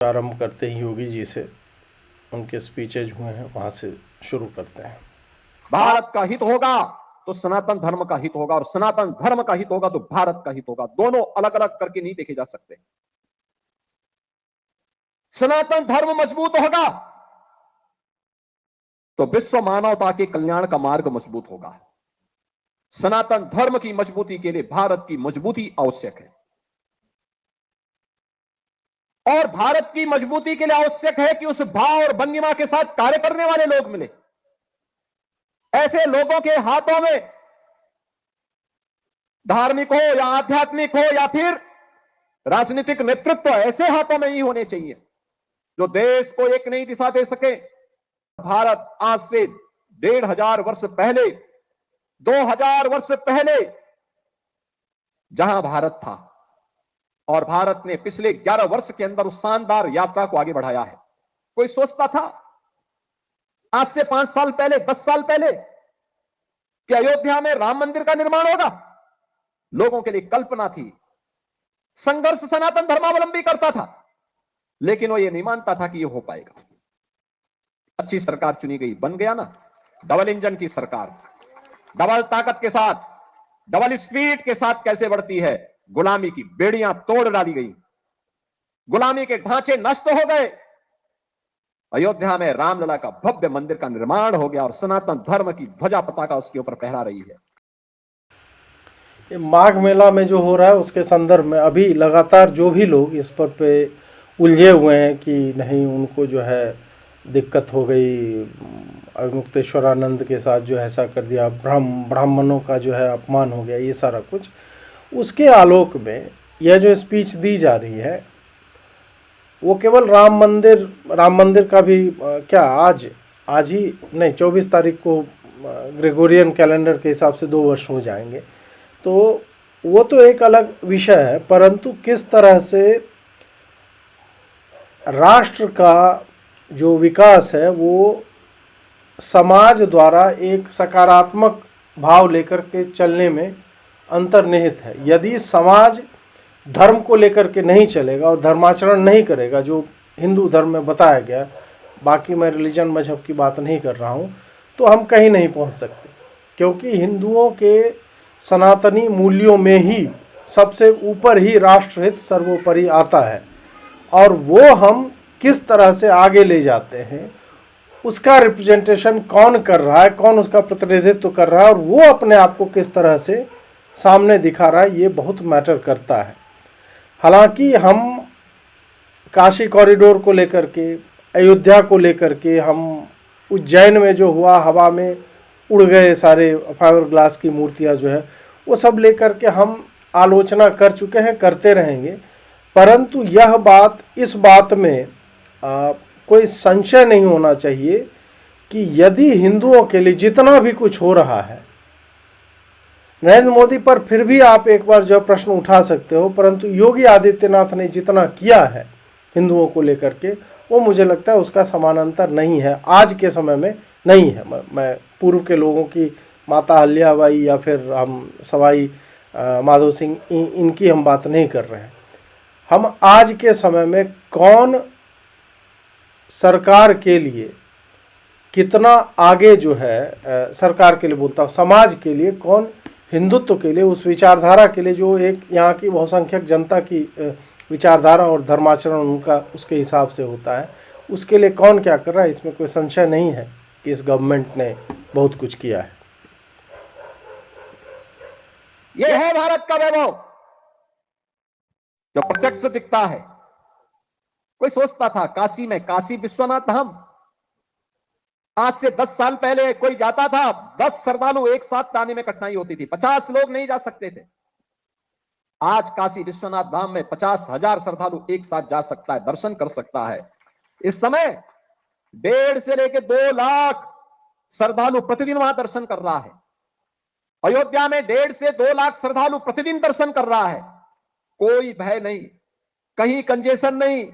प्रारंभ करते हैं योगी जी से, उनके स्पीचेज हुए हैं वहां से शुरू करते हैं। भारत का हित होगा तो सनातन धर्म का हित होगा, और सनातन धर्म का हित होगा तो भारत का हित होगा। दोनों अलग अलग करके नहीं देखे जा सकते। सनातन धर्म मजबूत होगा तो विश्व मानवता के कल्याण का मार्ग मजबूत होगा। सनातन धर्म की मजबूती के लिए भारत की मजबूती आवश्यक है, और भारत की मजबूती के लिए आवश्यक है कि उस भाव और भंगिमा के साथ कार्य करने वाले लोग मिले। ऐसे लोगों के हाथों में, धार्मिक हो या आध्यात्मिक हो या फिर राजनीतिक नेतृत्व, ऐसे हाथों में ही होने चाहिए जो देश को एक नई दिशा दे सके। भारत आज से 1500 वर्ष पहले, 2000 वर्ष पहले जहां भारत था, और भारत ने पिछले 11 वर्ष के अंदर उस शानदार यात्रा को आगे बढ़ाया है। कोई सोचता था आज से 5 साल पहले, 10 साल पहले कि अयोध्या में राम मंदिर का निर्माण होगा? लोगों के लिए कल्पना थी। संघर्ष सनातन धर्मावलंबी करता था, लेकिन वो ये नहीं मानता था कि ये हो पाएगा। अच्छी सरकार चुनी गई, बन गया ना डबल इंजन की सरकार। डबल ताकत के साथ, डबल स्पीड के साथ कैसे बढ़ती है। गुलामी की बेड़ियां तोड़ डाली गई, गुलामी के ढांचे नष्ट हो गए। अयोध्या में रामलला का भव्य मंदिर का निर्माण हो गया, और सनातन धर्म की ध्वजा पताका उसके ऊपर फहरा रही है। ये माघ मेला में जो हो रहा है उसके संदर्भ में अभी लगातार जो भी लोग इस पर पे उलझे हुए हैं कि नहीं, उनको जो है दिक्कत हो गई, अवमुक्तेश्वरानंद के साथ जो ऐसा कर दिया, ब्राह्मणों का जो है अपमान हो गया, ये सारा कुछ, उसके आलोक में यह जो स्पीच दी जा रही है वो केवल राम मंदिर का भी क्या आज ही नहीं, 24 तारीख को ग्रेगोरियन कैलेंडर के हिसाब से 2 वर्ष हो जाएंगे, तो वो तो एक अलग विषय है। परंतु किस तरह से राष्ट्र का जो विकास है वो समाज द्वारा एक सकारात्मक भाव लेकर के चलने में अंतर्निहित है। यदि समाज धर्म को लेकर के नहीं चलेगा और धर्माचरण नहीं करेगा, जो हिंदू धर्म में बताया गया, बाकी मैं रिलीजन मजहब की बात नहीं कर रहा हूँ, तो हम कहीं नहीं पहुँच सकते। क्योंकि हिंदुओं के सनातनी मूल्यों में ही सबसे ऊपर ही राष्ट्रहित सर्वोपरि आता है, और वो हम किस तरह से आगे ले जाते हैं, उसका रिप्रेजेंटेशन कौन कर रहा है, कौन उसका प्रतिनिधित्व कर रहा है, और वो अपने आप को किस तरह से सामने दिखा रहा है, ये बहुत मैटर करता है। हालांकि हम काशी कॉरिडोर को लेकर के, अयोध्या को लेकर के, हम उज्जैन में जो हुआ, हवा में उड़ गए सारे फाइबर ग्लास की मूर्तियां जो है, वो सब लेकर के हम आलोचना कर चुके हैं, करते रहेंगे। परंतु यह बात, इस बात में कोई संशय नहीं होना चाहिए कि यदि हिंदुओं के लिए जितना भी कुछ हो रहा है, नरेंद्र मोदी पर फिर भी आप एक बार जो प्रश्न उठा सकते हो, परंतु योगी आदित्यनाथ ने जितना किया है हिंदुओं को लेकर के, वो मुझे लगता है उसका समानांतर नहीं है, आज के समय में नहीं है। मैं पूर्व के लोगों की, माता अहिल्याबाई या फिर हम सवाई माधो सिंह, इनकी हम बात नहीं कर रहे हैं। हम आज के समय में कौन सरकार के लिए कितना आगे जो है, सरकार के लिए बोलता हूँ, समाज के लिए कौन, हिंदुत्व के लिए, उस विचारधारा के लिए जो एक यहाँ की बहुसंख्यक जनता की विचारधारा और धर्माचरण उनका उसके हिसाब से होता है, उसके लिए कौन क्या कर रहा है, इसमें कोई संशय नहीं है कि इस गवर्नमेंट ने बहुत कुछ किया है। यह है भारत का वैभव जो प्रत्यक्ष दिखता है। कोई सोचता था काशी में, काशी विश्वनाथ धाम, आज से 10 साल पहले कोई जाता था, 10 श्रद्धालु एक साथ जाने में कठिनाई होती थी, 50 लोग नहीं जा सकते थे। आज काशी विश्वनाथ धाम में 50,000 श्रद्धालु एक साथ जा सकता है, दर्शन कर सकता है। इस समय 1.5 से लेकर 2 लाख श्रद्धालु प्रतिदिन वहां दर्शन कर रहा है। अयोध्या में 1.5 से 2 लाख श्रद्धालु प्रतिदिन दर्शन कर रहा है। कोई भय नहीं, कहीं कंजेशन नहीं,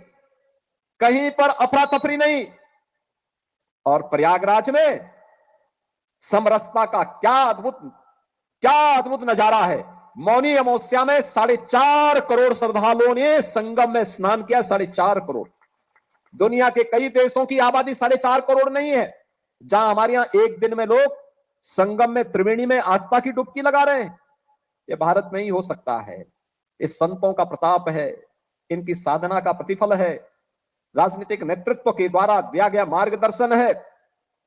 कहीं पर अफरा तफरी नहीं। और प्रयागराज में समरसता का क्या अद्भुत नजारा है। मौनी अमावस्या में 4.5 करोड़ श्रद्धालुओं ने संगम में स्नान किया, 4.5 करोड़। दुनिया के कई देशों की आबादी 4.5 करोड़ नहीं है, जहां हमारे यहां एक दिन में लोग संगम में, त्रिवेणी में आस्था की डुबकी लगा रहे हैं। ये भारत में ही हो सकता है। इस संतों का प्रताप है, इनकी साधना का प्रतिफल है, राजनीतिक नेतृत्व के द्वारा दिया गया मार्गदर्शन है,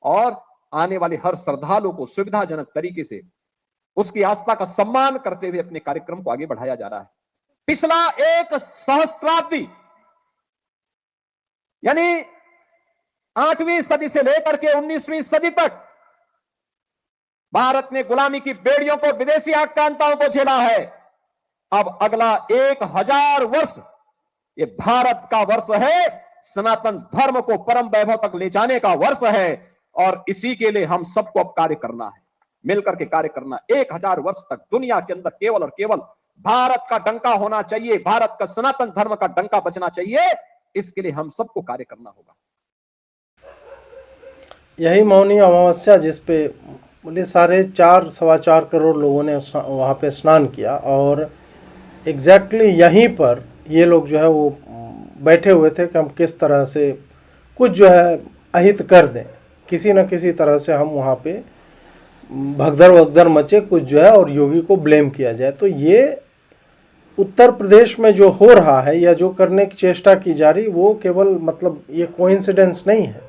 और आने वाले हर श्रद्धालु को सुविधाजनक तरीके से उसकी आस्था का सम्मान करते हुए अपने कार्यक्रम को आगे बढ़ाया जा रहा है। पिछला एक सहस्त्राब्दी, यानी 8वीं सदी से लेकर के 19वीं सदी तक भारत ने गुलामी की बेड़ियों को, विदेशी आक्रांताओं को झेला है। अब अगला 1000 वर्ष ये भारत का वर्ष है, सनातन धर्म को परम वैभव तक ले जाने का वर्ष है, और इसी के लिए हम सबको अब कार्य करना है, मिलकर के कार्य करना। 1000 वर्ष तक दुनिया के अंदर केवल और केवल भारत का डंका होना चाहिए, भारत का सनातन धर्म का डंका बचना चाहिए। इसके लिए हम सबको कार्य करना होगा। यही मौनी अमावस्या जिसपे बोले 4.25 करोड़ लोगों ने वहाँ पे स्नान किया, और एग्जैक्टली यहीं पर ये लोग जो है वो बैठे हुए थे कि हम किस तरह से कुछ जो है अहित कर दें, किसी न किसी तरह से हम वहाँ पे भगदड़ वगदड़ मचे कुछ जो है, और योगी को ब्लेम किया जाए। तो ये उत्तर प्रदेश में जो हो रहा है या जो करने की चेष्टा की जा रही, वो केवल मतलब ये कोइंसिडेंस नहीं है,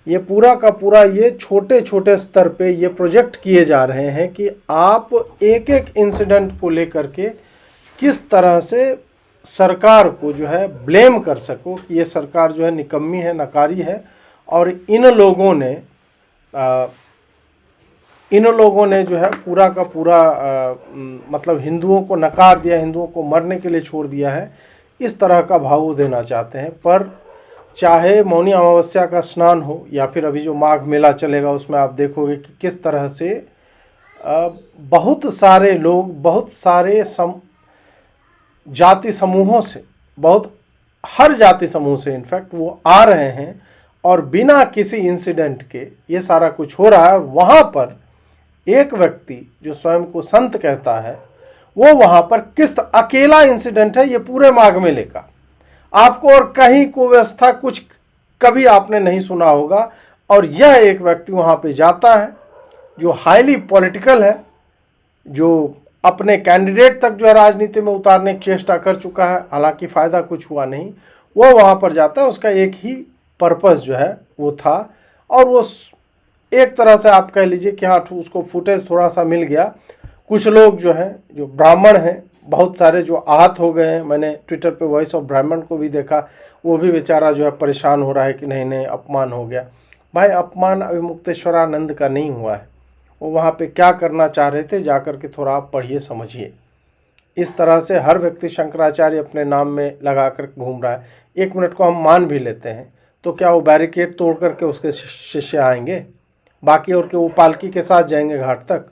ये पूरा का पूरा ये छोटे छोटे स्तर पे ये प्रोजेक्ट किए जा रहे हैं कि आप एक एक इंसिडेंट को लेकर के किस तरह से सरकार को जो है ब्लेम कर सको कि ये सरकार जो है निकम्मी है, नकारी है, और इन लोगों ने जो है पूरा का पूरा मतलब हिंदुओं को नकार दिया, हिंदुओं को मरने के लिए छोड़ दिया है, इस तरह का भाव वो देना चाहते हैं। पर चाहे मौनी अमावस्या का स्नान हो या फिर अभी जो माघ मेला चलेगा, उसमें आप देखोगे कि किस तरह से बहुत सारे लोग, बहुत सारे जाति समूहों से, बहुत हर जाति समूह से इनफैक्ट वो आ रहे हैं, और बिना किसी इंसिडेंट के ये सारा कुछ हो रहा है। वहाँ पर एक व्यक्ति जो स्वयं को संत कहता है, वो वहाँ पर किस अकेला इंसिडेंट है ये पूरे माघ मेले का, आपको और कहीं को व्यवस्था कुछ कभी आपने नहीं सुना होगा। और यह एक व्यक्ति वहाँ पे जाता है जो हाईली पॉलिटिकल है, जो अपने कैंडिडेट तक जो है राजनीति में उतारने की चेष्टा कर चुका है, हालांकि फ़ायदा कुछ हुआ नहीं। वो वहाँ पर जाता है, उसका एक ही पर्पस जो है वो था, और वो एक तरह से आप कह लीजिए कि हाँ उसको फुटेज थोड़ा सा मिल गया। कुछ लोग जो हैं, जो ब्राह्मण हैं, बहुत सारे जो आहत हो गए हैं, मैंने ट्विटर पे वॉइस ऑफ ब्राह्मण को भी देखा, वो भी बेचारा जो है परेशान हो रहा है कि नहीं नहीं अपमान हो गया। भाई अपमान अभी मुक्तेश्वरानंद का नहीं हुआ है, वो वहाँ पे क्या करना चाह रहे थे जाकर के थोड़ा आप पढ़िए समझिए। इस तरह से हर व्यक्ति शंकराचार्य अपने नाम में लगा कर घूम रहा है। 1 मिनट को हम मान भी लेते हैं तो क्या वो बैरिकेड तोड़ करके उसके शिष्य आएंगे, बाकी और के वो पालकी के साथ जाएंगे घाट तक?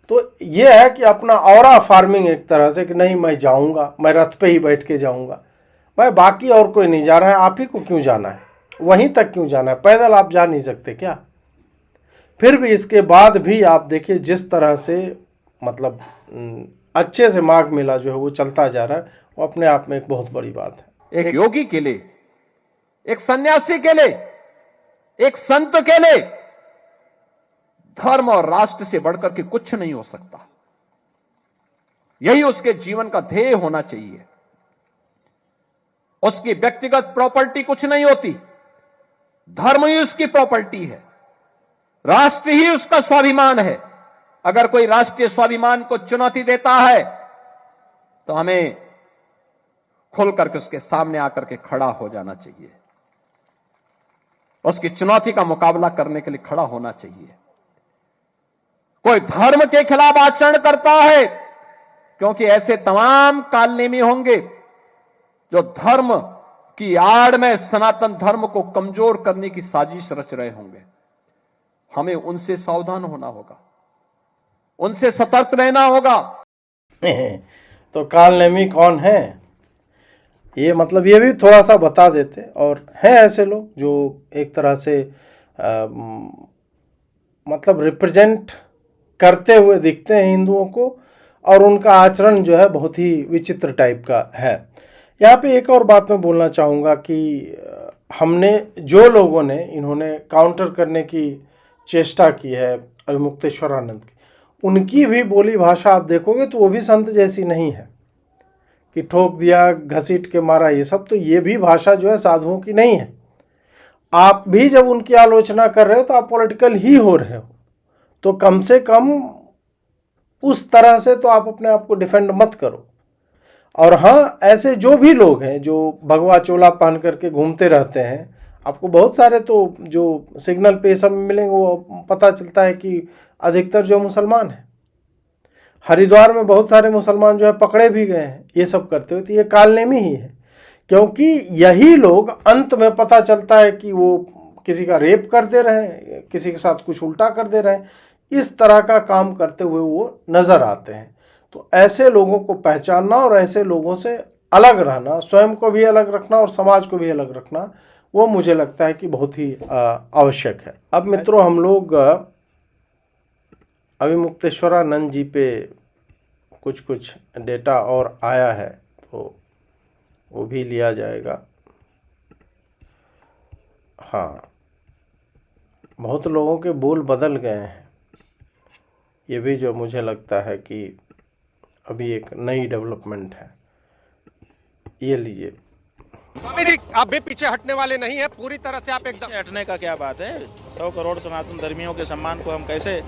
तो ये है कि अपना औरा फार्मिंग एक तरह से कि नहीं मैं जाऊंगा, मैं रथ पे ही बैठ के जाऊंगा। भाई बाकी और कोई नहीं जा रहा है, आप ही को क्यों जाना है, वहीं तक क्यों जाना है? पैदल आप जा नहीं सकते क्या? फिर भी इसके बाद भी आप देखिए जिस तरह से मतलब अच्छे से माघ मेला जो है वो चलता जा रहा है, वो अपने आप में एक बहुत बड़ी बात है। एक योगी के लिए, एक सन्यासी के लिए, एक संत के लिए धर्म और राष्ट्र से बढ़कर के कुछ नहीं हो सकता। यही उसके जीवन का ध्येय होना चाहिए। उसकी व्यक्तिगत प्रॉपर्टी कुछ नहीं होती, धर्म ही उसकी प्रॉपर्टी है, राष्ट्र ही उसका स्वाभिमान है। अगर कोई राष्ट्रीय स्वाभिमान को चुनौती देता है तो हमें खुल करके उसके सामने आकर के खड़ा हो जाना चाहिए, उसकी चुनौती का मुकाबला करने के लिए खड़ा होना चाहिए। कोई धर्म के खिलाफ आचरण करता है, क्योंकि ऐसे तमाम कालनेमी होंगे जो धर्म की आड़ में सनातन धर्म को कमजोर करने की साजिश रच रहे होंगे। हमें उनसे सावधान होना होगा, उनसे सतर्क रहना होगा। तो कालनेमी कौन है, ये मतलब ये भी थोड़ा सा बता देते। और हैं ऐसे लोग जो एक तरह से मतलब रिप्रेजेंट करते हुए दिखते हैं हिंदुओं को, और उनका आचरण जो है बहुत ही विचित्र टाइप का है। यहाँ पे एक और बात मैं बोलना चाहूँगा कि हमने जो लोगों ने इन्होंने काउंटर करने की चेष्टा की है अभिमुक्तेश्वरानंद की, उनकी भी बोली भाषा आप देखोगे तो वो भी संत जैसी नहीं है कि ठोक दिया, घसीट के मारा, ये सब तो ये भी भाषा जो है साधुओं की नहीं है। आप भी जब उनकी आलोचना कर रहे हो तो आप पॉलिटिकल ही हो रहे हो, तो कम से कम उस तरह से तो आप अपने आप को डिफेंड मत करो। और हाँ, ऐसे जो भी लोग हैं जो भगवा चोला पहन करके घूमते रहते हैं, आपको बहुत सारे तो जो सिग्नल पे सब मिलेंगे, वो पता चलता है कि अधिकतर जो मुसलमान हैं, हरिद्वार में बहुत सारे मुसलमान जो है पकड़े भी गए हैं ये सब करते हुए। तो ये कालनेमी ही है, क्योंकि यही लोग अंत में पता चलता है कि वो किसी का रेप कर दे रहे हैं, किसी के साथ कुछ उल्टा कर दे रहे हैं, इस तरह का काम करते हुए वो नज़र आते हैं। तो ऐसे लोगों को पहचानना और ऐसे लोगों से अलग रहना, स्वयं को भी अलग रखना और समाज को भी अलग रखना, वो मुझे लगता है कि बहुत ही आवश्यक है। अब मित्रों, हम लोग अभिमुक्तेश्वरानंद जी पे कुछ डेटा और आया है तो वो भी लिया जाएगा। हाँ, बहुत लोगों के बोल बदल गए हैं, ये भी जो मुझे लगता है कि अभी एक नई डेवलपमेंट है। ये लीजिए। स्वामी जी, आप भी पीछे हटने वाले नहीं है, पूरी तरह से आप एकदम। पीछे हटने का क्या बात है? 100 करोड़ सनातन धर्मियों के सम्मान को हम कैसे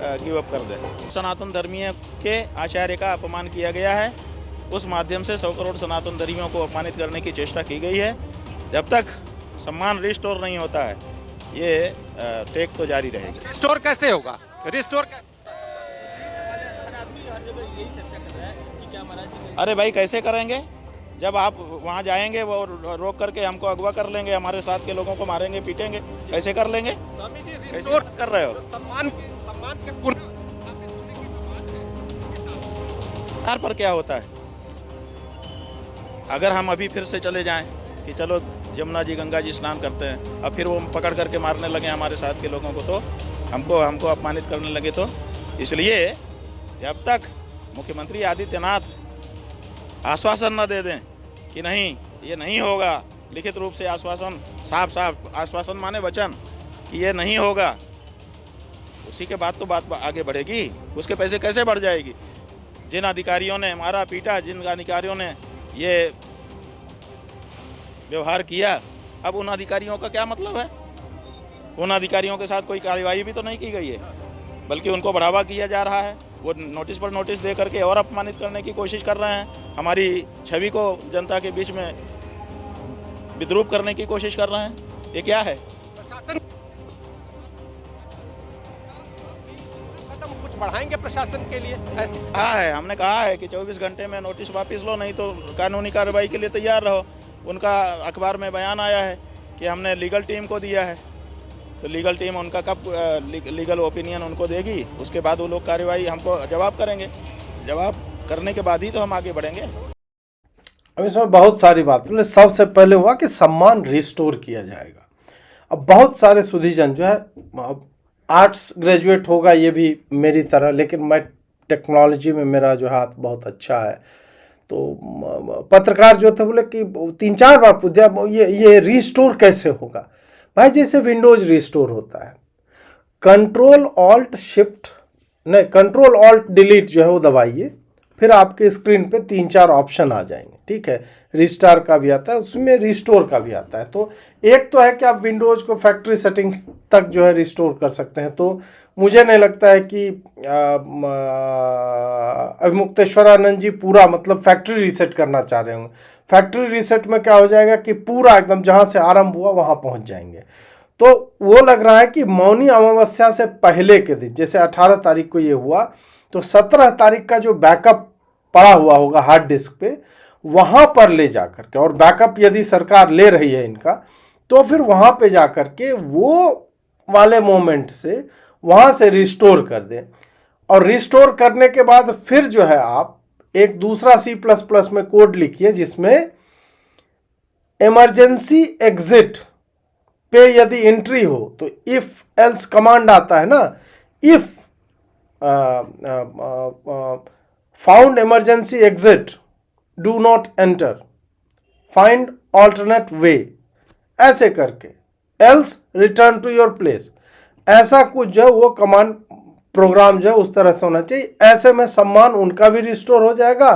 गिव अप कर दें? सनातन धर्मियों के आचार्य का अपमान किया गया है, उस माध्यम से 100 करोड़ सनातन धर्मियों को अपमानित करने की चेष्टा की गई है। जब तक सम्मान रिस्टोर नहीं होता है, ये टेक तो जारी रहेगी। रिस्टोर कैसे होगा? रिस्टोर अरे भाई, कैसे करेंगे? जब आप वहाँ जाएंगे वो रोक करके हमको अगवा कर लेंगे, हमारे साथ के लोगों को मारेंगे, पीटेंगे, कैसे कर लेंगे? स्वामी जी, कैसे रिस्टोर कर रहे हो? सम्मान के पुनः स्थापित होने की जो बात है, आधार पर क्या होता है? अगर हम अभी फिर से चले जाएं कि चलो यमुना जी गंगा जी स्नान करते हैं, अब फिर वो पकड़ करके मारने लगे हमारे साथ के लोगों को, तो हमको अपमानित करने लगे, तो इसलिए जब तक मुख्यमंत्री आदित्यनाथ आश्वासन न दे दें कि नहीं ये नहीं होगा, लिखित रूप से आश्वासन, साफ आश्वासन माने वचन कि ये नहीं होगा, उसी के बाद तो बात आगे बढ़ेगी। उसके पैसे कैसे बढ़ जाएगी? जिन अधिकारियों ने मारा पीटा, जिन अधिकारियों ने ये व्यवहार किया, अब उन अधिकारियों का क्या मतलब है? उन अधिकारियों के साथ कोई कार्रवाई भी तो नहीं की गई है, बल्कि उनको बढ़ावा किया जा रहा है। वो नोटिस पर नोटिस दे करके और अपमानित करने की कोशिश कर रहे हैं, हमारी छवि को जनता के बीच में विद्रूप करने की कोशिश कर रहे हैं। ये क्या है? प्रशासन कदम कुछ बढ़ाएंगे प्रशासन के लिए? ऐसे कहा है, हमने कहा है कि 24 घंटे में नोटिस वापस लो, नहीं तो कानूनी कार्रवाई के लिए तैयार रहो। उनका अखबार में बयान आया है कि हमने लीगल टीम को दिया है, तो लीगल टीम उनका कब लीगल ओपिनियन उनको देगी, उसके बाद वो लोग कार्रवाई हमको जवाब करेंगे। जवाब करने के बाद ही तो हम आगे बढ़ेंगे। अब इसमें बहुत सारी बात, सबसे पहले हुआ कि सम्मान रिस्टोर किया जाएगा। अब बहुत सारे सुधीजन जो है, अब आर्ट्स ग्रेजुएट होगा ये भी मेरी तरह, लेकिन मैं टेक्नोलॉजी में मेरा जो हाथ बहुत अच्छा है, तो पत्रकार जो थे बोले कि 3-4 बार पूछा ये रिस्टोर कैसे होगा। भाई, जैसे विंडोज रिस्टोर होता है, कंट्रोल ऑल्ट डिलीट जो है वो दबाइए, फिर आपके स्क्रीन पे 3-4 ऑप्शन आ जाएंगे, ठीक है। रिस्टार का भी आता है, उसमें रिस्टोर का भी आता है। तो एक तो है कि आप विंडोज को फैक्ट्री सेटिंग्स तक जो है रिस्टोर कर सकते हैं। तो मुझे नहीं लगता है कि अभिमुक्तेश्वरानंद जी पूरा मतलब फैक्ट्री रीसेट करना चाह रहे होंगे। फैक्ट्री रीसेट में क्या हो जाएगा कि पूरा एकदम जहाँ से आरंभ हुआ वहाँ पहुँच जाएंगे। तो वो लग रहा है कि मौनी अमावस्या से पहले के दिन, जैसे 18 तारीख को ये हुआ, तो 17 तारीख का जो बैकअप पड़ा हुआ होगा हार्ड डिस्क पे, वहाँ पर ले जा कर के, और बैकअप यदि सरकार ले रही है इनका, तो फिर वहाँ पे जा कर के वो वाले मोमेंट से वहाँ से रिस्टोर कर दें। और रिस्टोर करने के बाद फिर जो है आप एक दूसरा C++ में कोड लिखिए, जिसमें इमरजेंसी एग्जिट पे यदि एंट्री हो तो इफ एल्स कमांड आता है ना, if found emergency exit do not enter, find alternate way, ऐसे करके, else return to your place, ऐसा कुछ जो है वो कमांड प्रोग्राम जो है उस तरह से होना चाहिए। ऐसे में सम्मान उनका भी रिस्टोर हो जाएगा,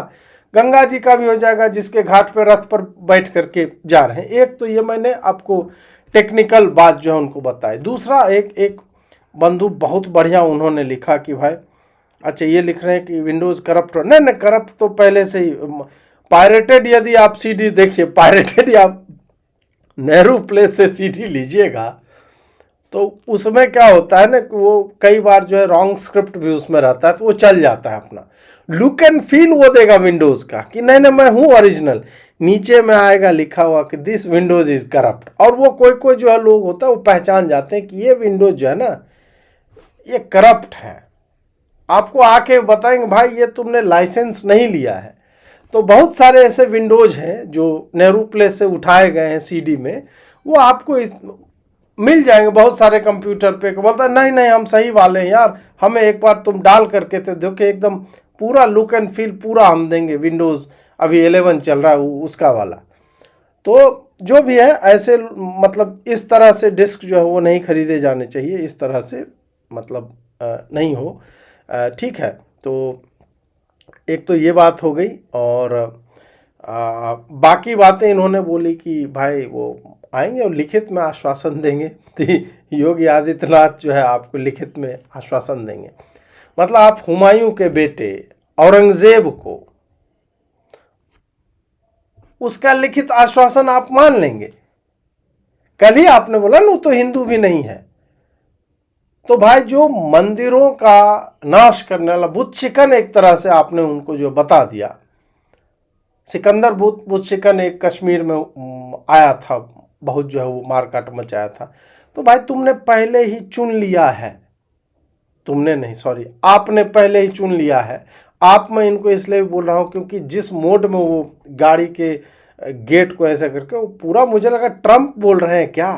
गंगा जी का भी हो जाएगा जिसके घाट पर रथ पर बैठ करके जा रहे हैं। एक तो ये मैंने आपको टेक्निकल बात जो है उनको बताई। दूसरा एक बंधु बहुत बढ़िया उन्होंने लिखा कि भाई, अच्छा ये लिख रहे हैं कि विंडोज़ करप्ट, नहीं करप्ट तो पहले से ही, पायरेटेड यदि आप सीडी देखिए, पायरेटेड या नेहरू प्लेस से सीडी लीजिएगा तो उसमें क्या होता है ना कि वो कई बार जो है रॉन्ग स्क्रिप्ट भी उसमें रहता है, तो वो चल जाता है। अपना लुक एंड फील वो देगा विंडोज़ का कि नहीं मैं हूँ ओरिजिनल, नीचे में आएगा लिखा हुआ कि दिस विंडोज़ इज़ करप्ट, और वो कोई जो है लोग होता है वो पहचान जाते हैं कि ये विंडोज़ जो है ना ये करप्ट है। आपको आके बताएंगे भाई ये तुमने लाइसेंस नहीं लिया है। तो बहुत सारे ऐसे विंडोज़ हैं जो नेहरू प्लेस से उठाए गए हैं सीडी में, वो आपको मिल जाएंगे बहुत सारे कंप्यूटर पे। बोलता है नहीं हम सही वाले हैं यार, हमें एक बार तुम डाल करके तो देखो, एकदम पूरा लुक एंड फील पूरा हम देंगे। विंडोज़ अभी 11 चल रहा है उसका वाला। तो जो भी है ऐसे मतलब इस तरह से डिस्क जो है वो नहीं खरीदे जाने चाहिए, इस तरह से मतलब नहीं हो। ठीक है, तो एक तो ये बात हो गई। और बाकी बातें इन्होंने बोली कि भाई वो आएंगे और लिखित में आश्वासन देंगे। तो योगी आदित्यनाथ जो है आपको लिखित में आश्वासन देंगे, मतलब आप हुमायूं के बेटे औरंगजेब को उसका लिखित आश्वासन आप मान लेंगे। कल ही आपने बोला ना तो हिंदू भी नहीं है। तो भाई जो मंदिरों का नाश करने वाला बुत शिकन, एक तरह से आपने उनको जो बता दिया, सिकंदर बुत शिकन एक कश्मीर में आया था, बहुत जो है वो मारकाट मचाया था। तो भाई तुमने पहले ही चुन लिया है, तुमने नहीं सॉरी आपने पहले ही चुन लिया है। आप मैं इनको इसलिए भी बोल रहा हूँ क्योंकि जिस मोड में वो गाड़ी के गेट को ऐसा करके, वो पूरा मुझे लगा ट्रम्प बोल रहे हैं क्या।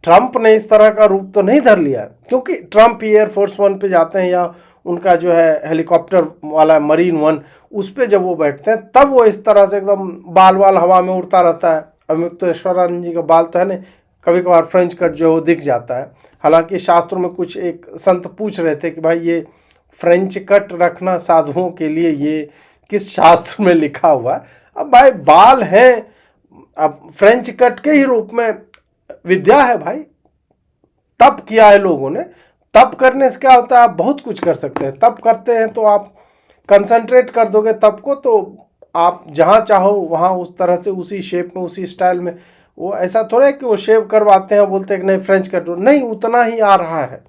ट्रम्प ने इस तरह का रूप तो नहीं धर लिया, क्योंकि ट्रम्प ही एयरफोर्स 1 पे जाते हैं या उनका जो है हेलीकॉप्टर वाला मरीन 1 उस पर जब वो बैठते हैं तब वो इस तरह से एकदम बाल हवा में उड़ता रहता है। अमितेश्वरानंद जी का बाल तो है ना, कभी कभार फ्रेंच कट जो है वो दिख जाता है। हालांकि शास्त्रों में कुछ एक संत पूछ रहे थे कि भाई ये फ्रेंच कट रखना साधुओं के लिए ये किस शास्त्र में लिखा हुआ है। अब भाई बाल हैं, अब फ्रेंच कट के ही रूप में विद्या है भाई, तप किया है लोगों ने। तप करने से क्या होता है, आप बहुत कुछ कर सकते हैं। तप करते हैं तो आप कंसंट्रेट कर दोगे तप को, तो आप जहाँ चाहो वहाँ उस तरह से उसी शेप में उसी स्टाइल में। वो ऐसा थोड़ा है कि वो शेव करवाते हैं बोलते हैं कि नहीं फ्रेंच कट, नहीं उतना ही आ रहा है।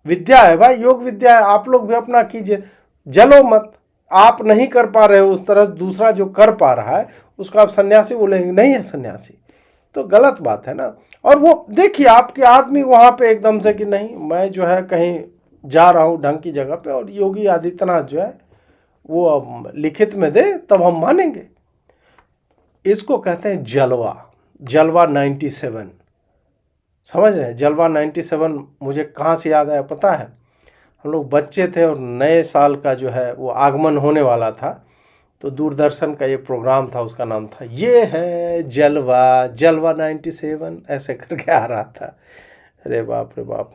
विद्या है भाई, योग विद्या है। आप लोग भी अपना कीजिए, जलो मत। आप नहीं कर पा रहे हो उस तरह, दूसरा जो कर पा रहा है उसको आप सन्यासी बोलेंगे, नहीं है सन्यासी, तो गलत बात है ना। और वो देखिए आपके आदमी वहाँ पे एकदम से कि नहीं मैं जो है कहीं जा रहा हूँ ढंग की जगह पे, और योगी आदित्यनाथ जो है वो अब लिखित में दे तब हम मानेंगे। इसको कहते हैं जलवा, जलवा 97। समझ रहे हैं, जलवा 97 मुझे कहाँ से याद आया पता है, हम लोग बच्चे थे और नए साल का जो है वो आगमन होने वाला था, तो दूरदर्शन का ये प्रोग्राम था, उसका नाम था ये है जलवा, जलवा 97 ऐसे करके आ रहा था। अरे बाप रे बाप।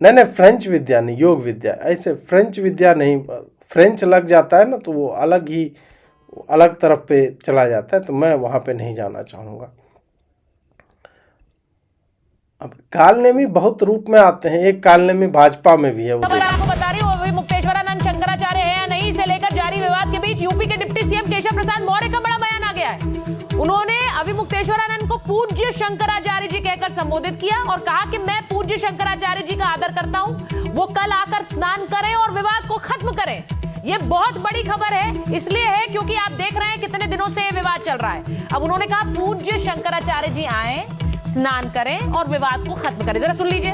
नहीं फ्रेंच विद्या नहीं, योग विद्या। ऐसे फ्रेंच विद्या नहीं, फ्रेंच लग जाता है ना तो वो अलग ही अलग तरफ पे चला जाता है, तो मैं वहाँ पे नहीं जाना चाहूँगा। अब कालनेमी बहुत रूप में आते हैं, एक कालनेमी भाजपा में भी है। वो आपको बता रही हूँ अभी मुक्तेश्वरानंद शंकराचार्य है या नहीं इसे लेकर जारी विवाद के बीच यूपी के डिप्टी सीएम केशव प्रसाद मौर्य का बड़ा बयान आ गया है। उन्होंने अभी मुक्तेश्वरानंद को पूज्य शंकराचार्य जी कहकर संबोधित किया और कहा कि मैं पूज्य शंकराचार्य जी का आदर करता हूं, वो कल आकर स्नान करें और विवाद को खत्म करें। ये बहुत बड़ी खबर है, इसलिए है क्योंकि आप देख रहे हैं कितने दिनों से ये विवाद चल रहा है। अब उन्होंने कहा पूज्य शंकराचार्य जी आए, स्नान करें और विवाद को खत्म करें। जरा सुन लीजिए।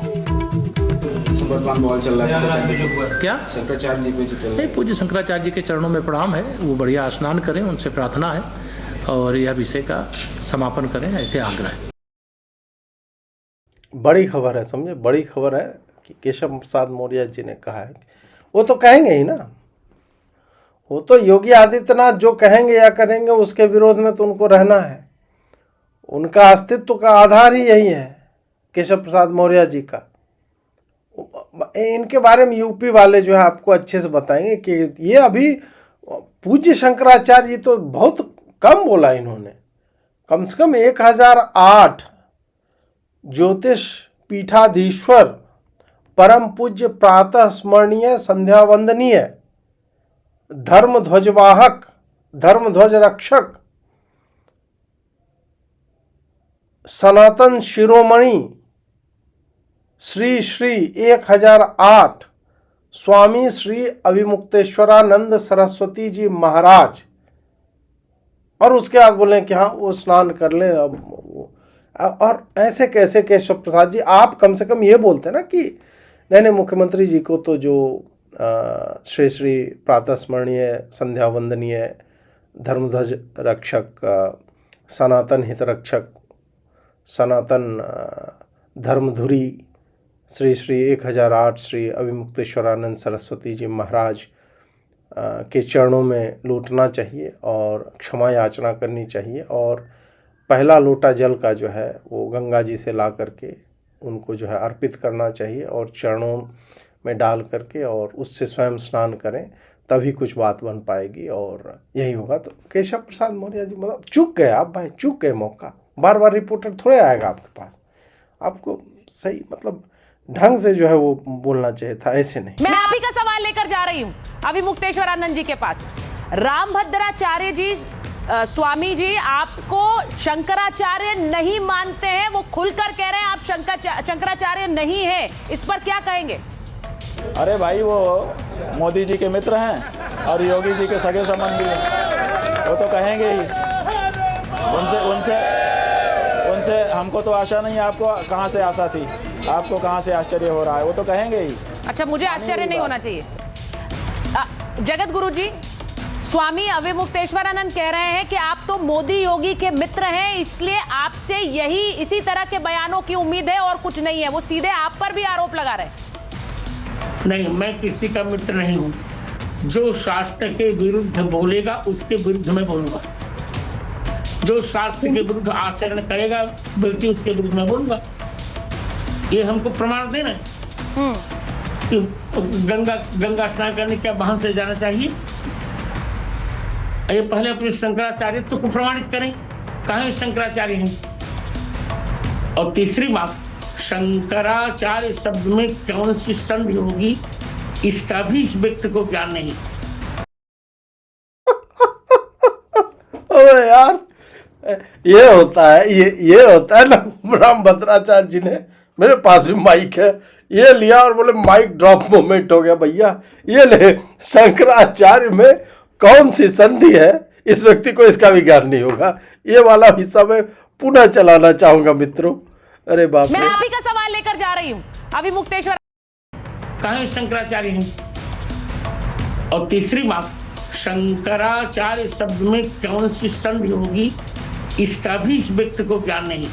बहुत चल रहा है क्या शंकराचार्य जी पे चल रहा नहीं, पूज्य शंकराचार्य जी के चरणों में प्रणाम है, वो बढ़िया स्नान करें, उनसे प्रार्थना है और यह विषय का समापन करें, ऐसे आग्रह है। बड़ी खबर है, समझे, बड़ी खबर है कि केशव प्रसाद मौर्य जी ने कहा है। वो तो कहेंगे ही ना, वो तो योगी आदित्यनाथ जो कहेंगे या करेंगे उसके विरोध में तो उनको रहना है। उनका अस्तित्व का आधार ही यही है, केशव प्रसाद मौर्य जी का। इनके बारे में यूपी वाले जो है आपको अच्छे से बताएंगे कि ये अभी पूज्य शंकराचार्य जी तो बहुत कम बोला इन्होंने। कम से कम 1008 ज्योतिष पीठाधीश्वर परम पूज्य प्रातः स्मरणीय संध्या वंदनीय धर्म ध्वजवाहक धर्म ध्वज रक्षक सनातन शिरोमणि श्री श्री 1008 स्वामी श्री अभिमुक्तेश्वरानंद सरस्वती जी महाराज। और उसके बाद बोले कि हाँ वो स्नान कर ले। और ऐसे कैसे केशव प्रसाद जी, आप कम से कम ये बोलते ना कि नहीं मुख्यमंत्री जी को तो जो श्री श्री प्रातः स्मरणीय संध्या वंदनीय धर्मध्वज रक्षक सनातन हित रक्षक सनातन धर्मधुरी श्री श्री 1008 श्री अभिमुक्तेश्वरानंद सरस्वती जी महाराज के चरणों में लौटना चाहिए और क्षमा याचना करनी चाहिए। और पहला लोटा जल का जो है वो गंगा जी से ला करके उनको जो है अर्पित करना चाहिए और चरणों में डाल करके और उससे स्वयं स्नान करें, तभी कुछ बात बन पाएगी और यही होगा। तो केशव प्रसाद मौर्य जी मतलब चूक गए आप भाई, चूक गए मौका। बार बार रिपोर्टर थोड़े आएगा आपके पास, आपको सही मतलब ढंग से जो है वो बोलना चाहिए था, ऐसे नहीं। मैं आप ही का सवाल लेकर जा रही हूँ अभिमुक्तेश्वरानंद जी के पास। रामभद्राचार्य जी स्वामी जी आपको शंकराचार्य नहीं मानते हैं, वो खुलकर कह रहे हैं आप शंकराचार्य नहीं है, इस पर क्या कहेंगे? अरे भाई वो मोदी जी के मित्र हैं और योगी जी के सगे संबंधी हैं, वो तो कहेंगे ही। उनसे हमको तो आशा नहीं, आपको कहाँ से आशा थी, आपको कहाँ से आश्चर्य हो रहा है, वो तो कहेंगे ही। अच्छा, मुझे आश्चर्य नहीं होना चाहिए। जगत गुरु जी, स्वामी अभिमुक्तेश्वरानंद कह रहे हैं कि आप तो मोदी योगी के मित्र हैं, इसलिए आपसे यही इसी तरह के बयानों की उम्मीद है और कुछ नहीं है। वो सीधे आप पर भी आरोप लगा रहे हैं। नहीं, मैं किसी का मित्र नहीं हूं। जो शास्त्र के विरुद्ध बोलेगा उसके विरुद्ध मैं बोलूंगा, जो शास्त्र के विरुद्ध आचरण करेगा व्यक्ति उसके विरुद्ध मैं बोलूंगा। ये हमको प्रमाण देना कि गंगा स्नान करने के वाहन से जाना चाहिए। ये पहले अपने शंकराचार्यत्व को प्रमाणित करें, कहाँ शंकराचार्य हैं। और तीसरी बात, शंकराचार्य शब्द में कौन सी संधि होगी इसका भी इस व्यक्ति को ज्ञान नहीं। अबे यार ये होता है, ये होता है ना। रामभद्राचार्य जी ने, मेरे पास भी माइक है, ये लिया और बोले माइक ड्रॉप मोमेंट हो गया भैया। ये ले, शंकराचार्य में कौन सी संधि है, इस व्यक्ति को इसका भी ज्ञान नहीं होगा। ये वाला हिस्सा मैं पुनः चलाना चाहूंगा मित्रों। अरे बाप रे, मैं आप ही का सवाल लेकर जा रही हूँ अभिमुक्तेश्वर। कहाँ शंकराचार्य हैं। और तीसरी बात, शंकराचार्य शब्द में कौन सी संधि होगी इसका भी इस व्यक्ति को ज्ञान नहीं।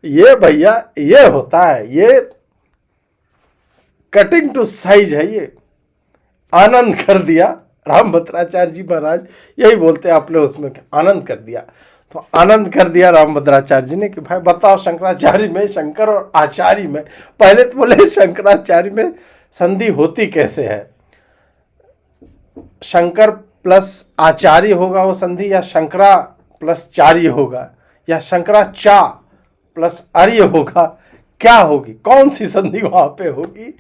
ये भैया ये होता है, ये कटिंग टू साइज है। ये आनंद कर दिया रामभद्राचार्य जी महाराज, यही बोलते हैं आपने उसमें, आनंद कर दिया। तो आनंद कर दिया रामभद्राचार्य जी ने कि भाई बताओ शंकराचार्य में, शंकर और आचार्य में, पहले तो बोले शंकराचार्य में संधि होती कैसे है। शंकर प्लस आचार्य होगा वो संधि, या शंकरा प्लस चार्य होगा, या शंकराचा प्लस आर्य होगा, क्या होगी, कौन सी संधि वहाँ पे होगी।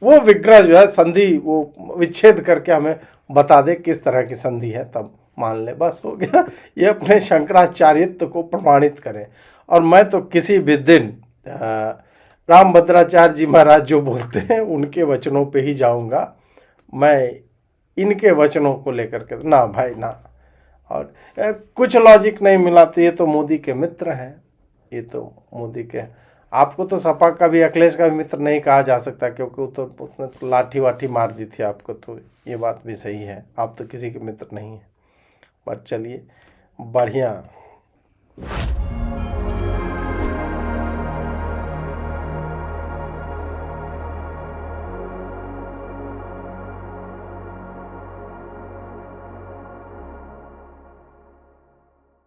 वो विग्रह जो है संधि वो विच्छेद करके हमें बता दे किस तरह की संधि है, तब मान ले, बस हो गया। ये अपने शंकराचार्यत्व को प्रमाणित करें। और मैं तो किसी भी दिन रामभद्राचार्य जी महाराज जो बोलते हैं उनके वचनों पे ही जाऊंगा। मैं इनके वचनों को लेकर के ना भाई ना, और कुछ लॉजिक नहीं मिला तो ये तो मोदी के मित्र हैं, ये तो मोदी के, आपको तो सपा का भी अखिलेश का भी मित्र नहीं कहा जा सकता, क्योंकि उसने तो लाठी वाठी मार दी थी आपको, तो ये बात भी सही है, आप तो किसी के मित्र नहीं हैं। पर चलिए बढ़िया।